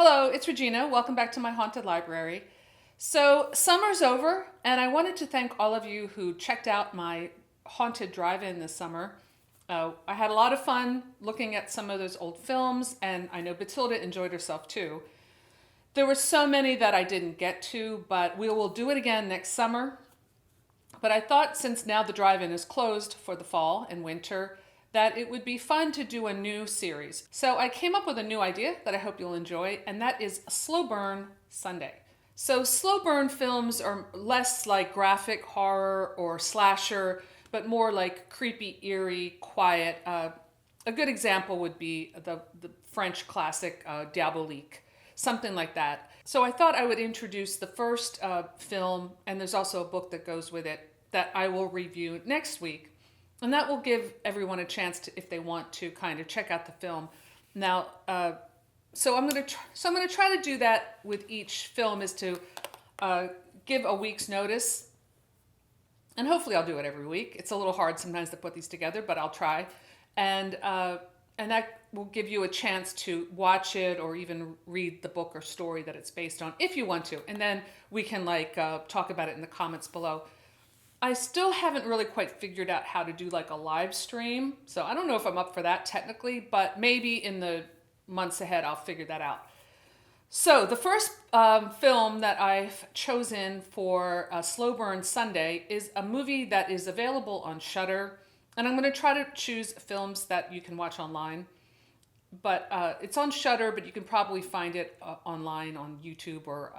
Hello, it's Regina. Welcome back to my haunted library. So, summer's over, and I wanted to thank all of you who checked out my haunted drive-in this summer. I had a lot of fun looking at some of those old films, and I know Batilda enjoyed herself too. There were so many that I didn't get to, but we will do it again next summer. But I thought since now the drive-in is closed for the fall and winter, that it would be fun to do a new series. So I came up with a new idea that I hope you'll enjoy, and that is SlowBurn Sunday. So slow burn films are less like graphic horror or slasher, but more like creepy, eerie, quiet. A good example would be the French classic Diabolique, something like that. So I thought I would introduce the first film, and there's also a book that goes with it that I will review next week. And that will give everyone a chance to, if they want to, kind of check out the film. Now, so I'm going to try to do that with each film, is to give a week's notice, and hopefully I'll do it every week. It's a little hard sometimes to put these together, but I'll try, and that will give you a chance to watch it or even read the book or story that it's based on if you want to, and then we can talk about it in the comments below. I still haven't really quite figured out how to do like a live stream, so I don't know if I'm up for that technically, but maybe in the months ahead I'll figure that out. So the first film that I've chosen for SlowBurn Sunday is a movie that is available on Shudder, and I'm going to try to choose films that you can watch online. But it's on Shudder, but you can probably find it online on YouTube or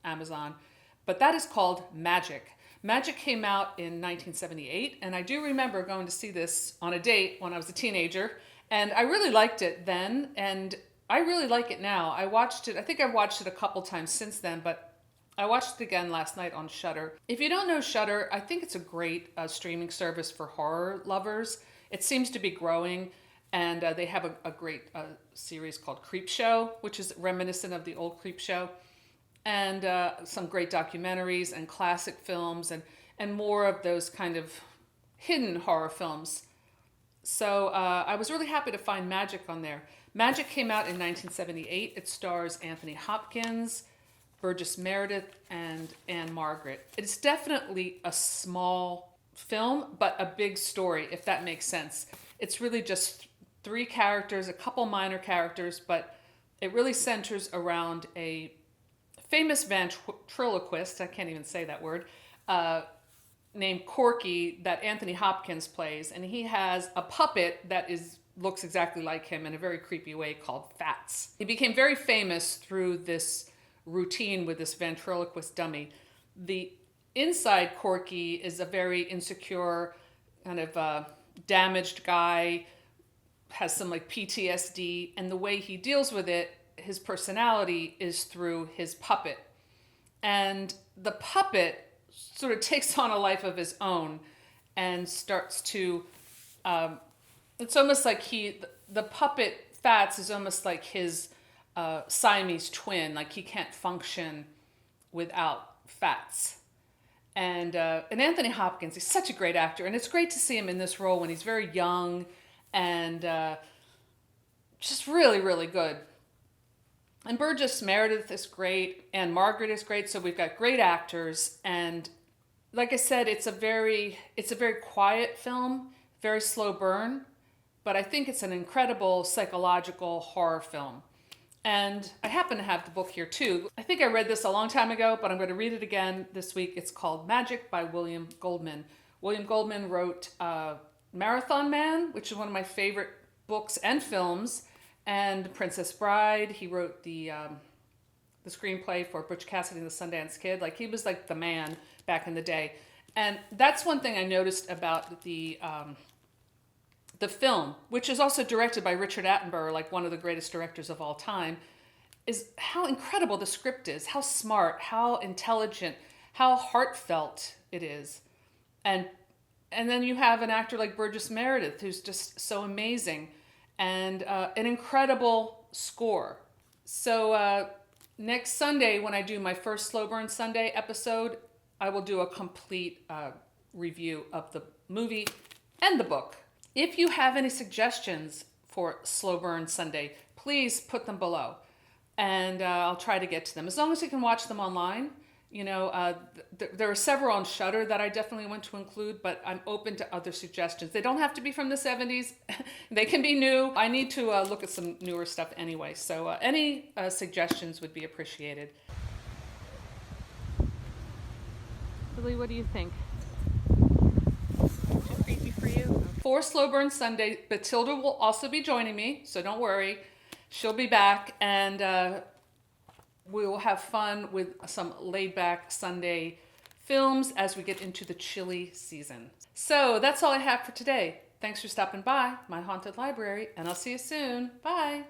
Amazon. But that is called Magic. Magic came out in 1978, and I do remember going to see this on a date when I was a teenager, and I really liked it then, and I really like it now. I think I've watched it a couple times since then, but I watched it again last night on Shudder. If you don't know Shudder, I think it's a great streaming service for horror lovers. It seems to be growing, and they have a great series called Creepshow, which is reminiscent of the old Creepshow. And some great documentaries and classic films and more of those kind of hidden horror films. So I was really happy to find Magic on there. Magic came out in 1978. It stars Anthony Hopkins, Burgess Meredith, and Anne Margaret. It's definitely a small film, but a big story, if that makes sense. It's really just three characters, a couple minor characters, but it really centers around a famous ventriloquist, I can't even say that word, named Corky that Anthony Hopkins plays. And he has a puppet that looks exactly like him in a very creepy way called Fats. He became very famous through this routine with this ventriloquist dummy. The inside Corky is a very insecure, kind of damaged guy, has some like PTSD, and the way he deals with it, his personality, is through his puppet. And the puppet sort of takes on a life of his own and starts to, it's almost like the puppet Fats is almost like his Siamese twin, like he can't function without Fats. And Anthony Hopkins, he's such a great actor, and it's great to see him in this role when he's very young and just really, really good. And Burgess Meredith is great, and Margaret is great. So we've got great actors, and like I said, it's a very quiet film, very slow burn, but I think it's an incredible psychological horror film. And I happen to have the book here too. I think I read this a long time ago, but I'm going to read it again this week. It's called Magic by William Goldman. William Goldman wrote Marathon Man, which is one of my favorite books and films, and Princess Bride. He wrote the screenplay for Butch Cassidy and the Sundance Kid. Like, he was like the man back in the day. And that's one thing I noticed about the film, which is also directed by Richard Attenborough, like one of the greatest directors of all time, is how incredible the script is, how smart, how intelligent, how heartfelt it is. And then you have an actor like Burgess Meredith, who's just so amazing, and an incredible score. So next Sunday, when I do my first SlowBurn Sunday episode, I will do a complete review of the movie and the book. If you have any suggestions for SlowBurn Sunday, please put them below. and I'll try to get to them as long as you can watch them online. You know, there are several on Shudder that I definitely want to include, but I'm open to other suggestions. They don't have to be from the 70s. They can be new. I need to look at some newer stuff anyway, so any suggestions would be appreciated. Lily, what do you think? Too creepy for you? For SlowBurn Sunday, Batilda will also be joining me, so don't worry. She'll be back, and we will have fun with some laid-back Sunday films as we get into the chilly season. So that's all I have for today. Thanks for stopping by my haunted library, and I'll see you soon. Bye.